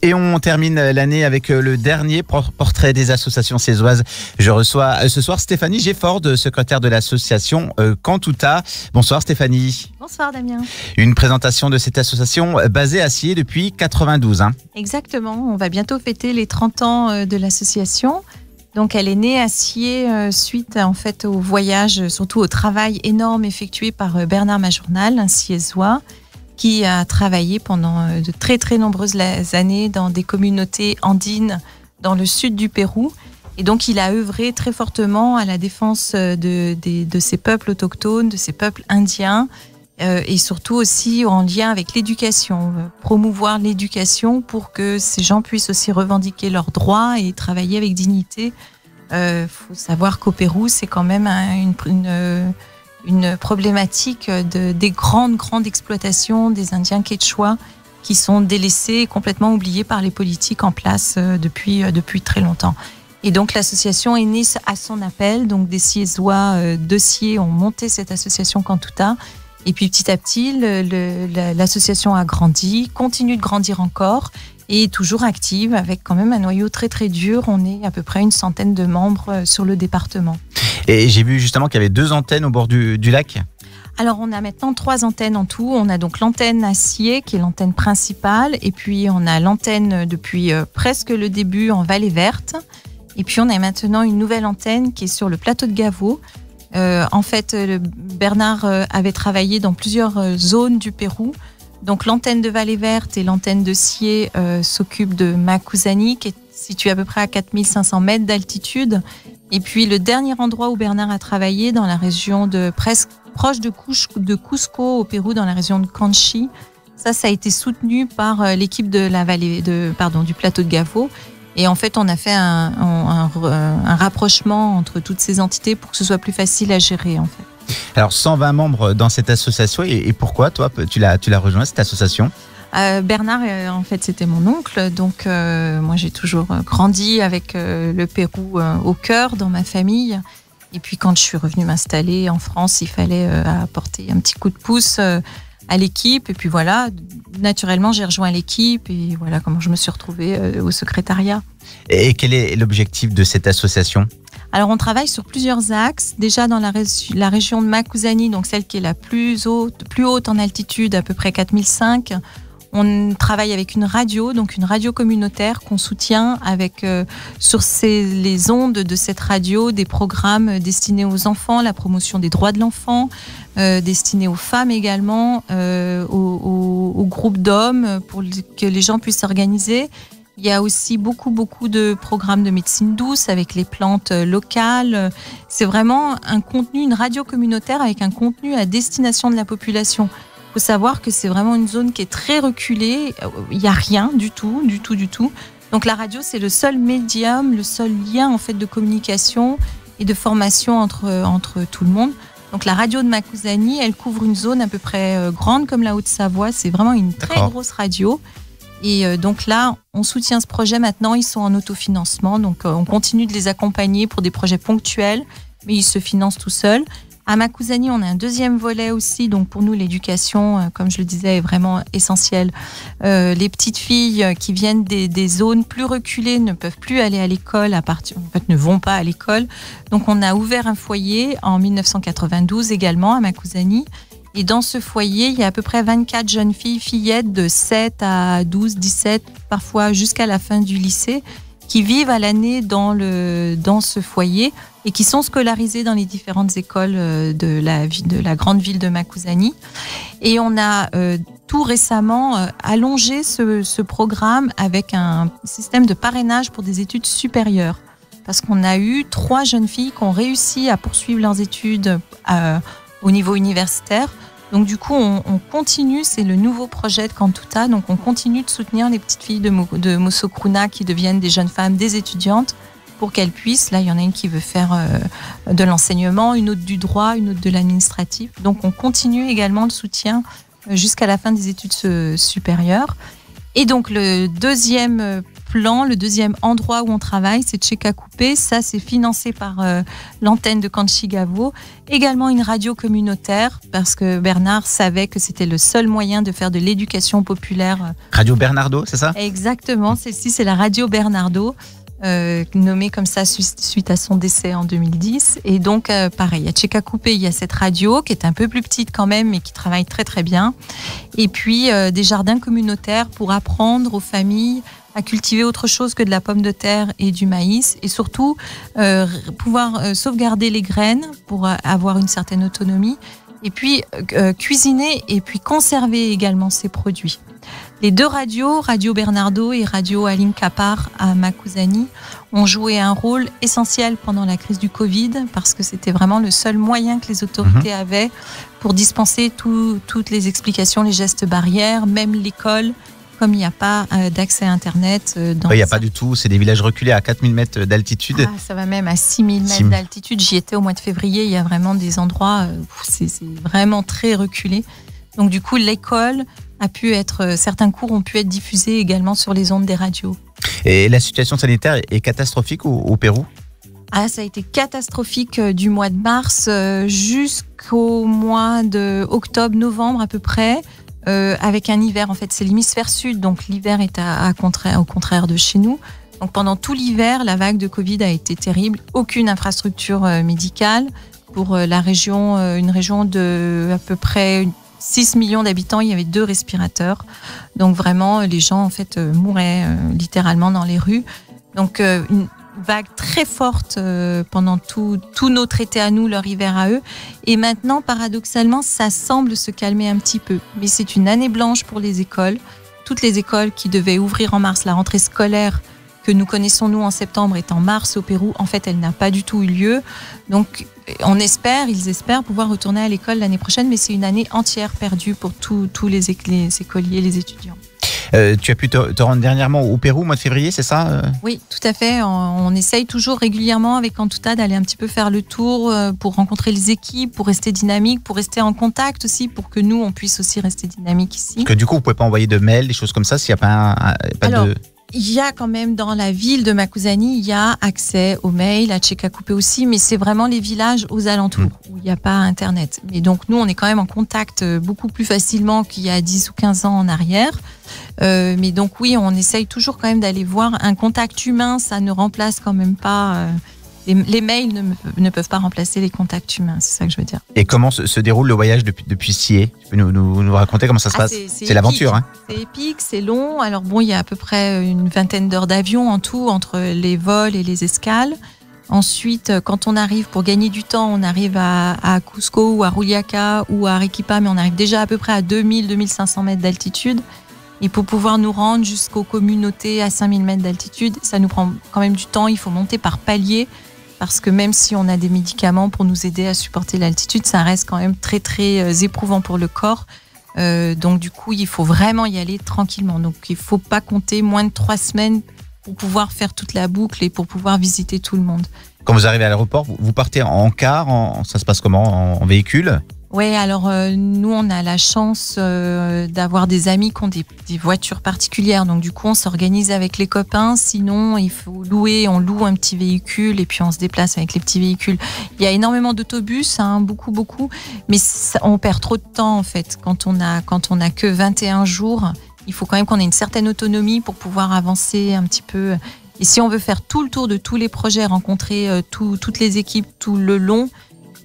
Et on termine l'année avec le dernier portrait des associations cézoises. Je reçois ce soir Stéphanie Gefford, secrétaire de l'association Cantuta. Bonsoir Stéphanie. Bonsoir Damien. Une présentation de cette association basée à Sillé depuis 92. Exactement, on va bientôt fêter les 30 ans de l'association. Donc elle est née à Sillé suite en fait au voyage, surtout au travail énorme effectué par Bernard Majournal, un Sillaisois, qui a travaillé pendant de très très nombreuses années dans des communautés andines dans le sud du Pérou. Et donc il a œuvré très fortement à la défense de ces peuples autochtones, de ces peuples indiens, et surtout aussi en lien avec l'éducation, promouvoir l'éducation pour que ces gens puissent aussi revendiquer leurs droits et travailler avec dignité. Faut savoir qu'au Pérou, c'est quand même une problématique des grandes exploitations des Indiens Quechua qui sont délaissés et complètement oubliés par les politiques en place depuis très longtemps. Et donc l'association est née à son appel, donc des Sillaisois de Sillé ont monté cette association Cantuta. Et puis petit à petit, l'association a grandi, continue de grandir encore et est toujours active avec quand même un noyau très très dur. On est à peu près une centaine de membres sur le département. Et j'ai vu justement qu'il y avait 2 antennes au bord du lac. Alors on a maintenant 3 antennes en tout. On a donc l'antenne à Sillé qui est l'antenne principale, et puis on a l'antenne depuis presque le début en Vallée Verte. Et puis on a maintenant une nouvelle antenne qui est sur le plateau de Gavo. En fait, Bernard avait travaillé dans plusieurs zones du Pérou. Donc l'antenne de Vallée Verte et l'antenne de Sillé s'occupent de Macuzani, qui est située à peu près à 4500 mètres d'altitude. Et puis le dernier endroit où Bernard a travaillé, dans la région proche de Cusco au Pérou, dans la région de Canchi, ça a été soutenu par l'équipe de la du plateau de Gavo. Et en fait, on a fait un rapprochement entre toutes ces entités pour que ce soit plus facile à gérer, en fait. Alors, 120 membres dans cette association. Et pourquoi, toi, tu l'as rejoint, cette association ? Bernard, en fait, c'était mon oncle. Donc, moi, j'ai toujours grandi avec le Pérou au cœur, dans ma famille. Et puis, quand je suis revenue m'installer en France, il fallait apporter un petit coup de pouce à l'équipe. Et puis voilà, naturellement, j'ai rejoint l'équipe et voilà comment je me suis retrouvée au secrétariat. Et quel est l'objectif de cette association ? Alors, on travaille sur plusieurs axes. Déjà, dans la région de Macuzani, donc celle qui est la plus haute en altitude, à peu près 4005, on travaille avec une radio, donc une radio communautaire qu'on soutient avec sur les ondes de cette radio des programmes destinés aux enfants, la promotion des droits de l'enfant, destinés aux femmes également, aux groupes d'hommes pour que les gens puissent s'organiser. Il y a aussi beaucoup de programmes de médecine douce avec les plantes locales. C'est vraiment un contenu, une radio communautaire avec un contenu à destination de la population. Il faut savoir que c'est vraiment une zone qui est très reculée. Il n'y a rien du tout. Donc la radio, c'est le seul médium, le seul lien en fait de communication et de formation entre tout le monde. Donc la radio de Macuzani, elle couvre une zone à peu près grande comme la Haute-Savoie. C'est vraiment une très grosse radio. Et donc là, on soutient ce projet maintenant. Ils sont en autofinancement. Donc on continue de les accompagner pour des projets ponctuels, mais ils se financent tout seuls. À Macuzani, on a un deuxième volet aussi. Donc pour nous, l'éducation, comme je le disais, est vraiment essentielle. Les petites filles qui viennent des zones plus reculées ne peuvent plus aller à l'école, ne vont pas à l'école. Donc on a ouvert un foyer en 1992 également à Macuzani. Et dans ce foyer, il y a à peu près 24 jeunes fillettes de 7 à 12, 17, parfois jusqu'à la fin du lycée, qui vivent à l'année dans ce foyer et qui sont scolarisées dans les différentes écoles de la grande ville de Macuzani. Et on a tout récemment allongé ce programme avec un système de parrainage pour des études supérieures. Parce qu'on a eu 3 jeunes filles qui ont réussi à poursuivre leurs études au niveau universitaire. Donc du coup, on continue, c'est le nouveau projet de Cantuta, donc on continue de soutenir les petites filles de Mosokruna qui deviennent des jeunes femmes, des étudiantes, pour qu'elles puissent, là il y en a une qui veut faire de l'enseignement, une autre du droit, une autre de l'administratif. Donc on continue également le soutien jusqu'à la fin des études supérieures. Et donc le deuxième plan, le deuxième endroit où on travaille, c'est Tchekakupé. Ça, c'est financé par l'antenne de Kanchigavo. Également une radio communautaire, parce que Bernard savait que c'était le seul moyen de faire de l'éducation populaire. Radio Bernardo, c'est ça? Exactement, celle-ci, c'est la radio Bernardo. Nommé comme ça suite à son décès en 2010. Et donc, pareil, à Tchekakupé, il y a cette radio qui est un peu plus petite quand même, mais qui travaille très très bien. Et puis, des jardins communautaires pour apprendre aux familles à cultiver autre chose que de la pomme de terre et du maïs. Et surtout, pouvoir sauvegarder les graines pour avoir une certaine autonomie. Et puis, cuisiner et puis conserver également ces produits. Les deux radios, Radio Bernardo et Radio Aline Kapar à Makuzani, ont joué un rôle essentiel pendant la crise du Covid parce que c'était vraiment le seul moyen que les autorités avaient pour dispenser toutes les explications, les gestes barrières, même l'école, comme il n'y a pas d'accès à Internet. Il n'y a pas du tout, c'est des villages reculés à 4000 mètres d'altitude. Ça va même à 6000 mètres d'altitude. J'y étais au mois de février, il y a vraiment des endroits où c'est vraiment très reculé. Donc du coup, l'école certains cours ont pu être diffusés également sur les ondes des radios. Et la situation sanitaire est catastrophique au Pérou? Ça a été catastrophique du mois de mars jusqu'au mois d'octobre, novembre à peu près, avec un hiver. En fait, c'est l'hémisphère sud, donc l'hiver est au contraire de chez nous. Donc pendant tout l'hiver, la vague de Covid a été terrible. Aucune infrastructure médicale pour la région, une région de à peu près 6 millions d'habitants, il y avait 2 respirateurs. Donc vraiment, les gens en fait mouraient littéralement dans les rues. Donc une vague très forte pendant tout notre été à nous, leur hiver à eux. Et maintenant, paradoxalement, ça semble se calmer un petit peu. Mais c'est une année blanche pour les écoles. Toutes les écoles qui devaient ouvrir en mars, la rentrée scolaire que nous connaissons nous en septembre est en mars au Pérou. En fait, elle n'a pas du tout eu lieu. Donc, ils espèrent pouvoir retourner à l'école l'année prochaine, mais c'est une année entière perdue pour tous les écoliers, les étudiants. Tu as pu te rendre dernièrement au Pérou au mois de février, c'est ça? Oui, tout à fait. On essaye toujours régulièrement avec Cantuta d'aller un petit peu faire le tour pour rencontrer les équipes, pour rester dynamique, pour rester en contact aussi, pour que nous, on puisse aussi rester dynamique ici. Parce que du coup, vous ne pouvez pas envoyer de mails, des choses comme ça, s'il n'y a pas de... Il y a quand même dans la ville de Makuzani, il y a accès aux mails, à Tchekakupé aussi, mais c'est vraiment les villages aux alentours où il n'y a pas Internet. Mais donc nous, on est quand même en contact beaucoup plus facilement qu'il y a 10 ou 15 ans en arrière. Mais donc oui, on essaye toujours quand même d'aller voir un contact humain, ça ne remplace quand même pas... Les mails ne peuvent pas remplacer les contacts humains, c'est ça que je veux dire. Et comment se déroule le voyage depuis Sié? Tu peux nous raconter comment ça se passe? C'est l'aventure. C'est épique, c'est long. Alors bon, il y a à peu près une vingtaine d'heures d'avion en tout entre les vols et les escales. Ensuite, quand on arrive, pour gagner du temps, on arrive à Cusco ou à Juliaca ou à Arequipa, mais on arrive déjà à peu près à 2000-2500 mètres d'altitude. Et pour pouvoir nous rendre jusqu'aux communautés à 5000 mètres d'altitude, ça nous prend quand même du temps. Il faut monter par paliers. Parce que même si on a des médicaments pour nous aider à supporter l'altitude, ça reste quand même très très éprouvant pour le corps. Donc du coup, il faut vraiment y aller tranquillement. Donc il ne faut pas compter moins de 3 semaines pour pouvoir faire toute la boucle et pour pouvoir visiter tout le monde. Quand vous arrivez à l'aéroport, vous partez en car, ça se passe comment, en véhicule? Oui, alors nous, on a la chance d'avoir des amis qui ont des voitures particulières. Donc du coup, on s'organise avec les copains. Sinon, il faut on loue un petit véhicule et puis on se déplace avec les petits véhicules. Il y a énormément d'autobus, beaucoup. Mais on perd trop de temps en fait. Quand on a que 21 jours, il faut quand même qu'on ait une certaine autonomie pour pouvoir avancer un petit peu. Et si on veut faire tout le tour de tous les projets, rencontrer toutes les équipes tout le long,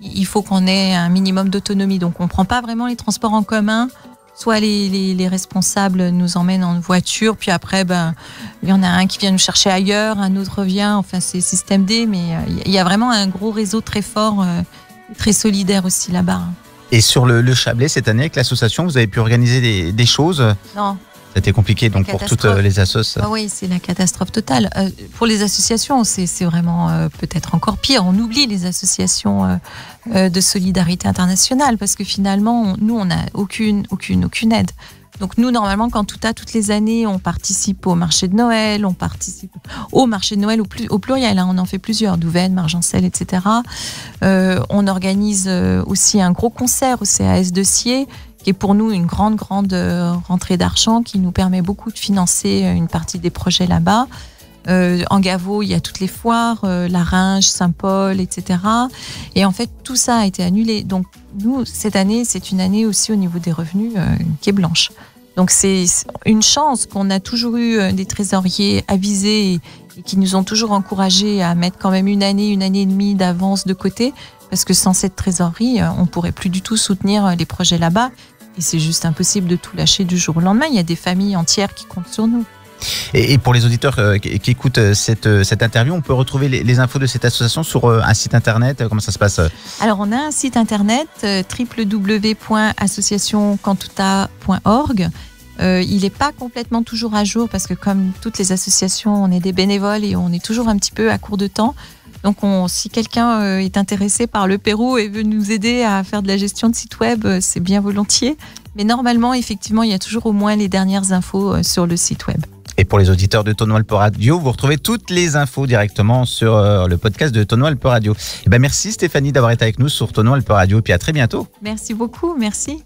il faut qu'on ait un minimum d'autonomie. Donc, on ne prend pas vraiment les transports en commun. Soit les responsables nous emmènent en voiture, puis après, il y en a un qui vient nous chercher ailleurs, un autre revient. Enfin, c'est système D, mais il y a vraiment un gros réseau très fort, très solidaire aussi là-bas. Et sur le Chablais, cette année, avec l'association, vous avez pu organiser des choses? Non. C'était compliqué donc pour toutes les assos. Oui, c'est la catastrophe totale. Pour les associations, c'est vraiment peut-être encore pire. On oublie les associations de solidarité internationale parce que finalement, nous, on n'a aucune aide. Donc nous, normalement, toutes les années, on participe au marché de Noël, on participe au marché de Noël au pluriel, on en fait plusieurs, Douvaine, Margencel, etc. On organise aussi un gros concert au CAS de Sié qui est pour nous une grande rentrée d'argent qui nous permet beaucoup de financer une partie des projets là-bas. En Gavot, il y a toutes les foires, Larringe, Saint-Paul, etc. Et en fait, tout ça a été annulé. Donc, nous, cette année, c'est une année aussi au niveau des revenus qui est blanche. Donc, c'est une chance qu'on a toujours eu des trésoriers avisés et qui nous ont toujours encouragés à mettre quand même une année et demie d'avance de côté. Parce que sans cette trésorerie, on ne pourrait plus du tout soutenir les projets là-bas. Et c'est juste impossible de tout lâcher du jour au lendemain. Il y a des familles entières qui comptent sur nous. Et pour les auditeurs qui écoutent cette interview, on peut retrouver les infos de cette association sur un site internet. Comment ça se passe? Alors, on a un site internet www.associationcantuta.org. Il n'est pas complètement toujours à jour parce que comme toutes les associations, on est des bénévoles et on est toujours un petit peu à court de temps. Donc, si quelqu'un est intéressé par le Pérou et veut nous aider à faire de la gestion de site web, c'est bien volontiers. Mais normalement, effectivement, il y a toujours au moins les dernières infos sur le site web. Et pour les auditeurs de Tonneau Alpes Radio, vous retrouvez toutes les infos directement sur le podcast de Tonneau Alpes Radio. Et merci Stéphanie d'avoir été avec nous sur Tonneau Alpes Radio et puis à très bientôt. Merci beaucoup, merci.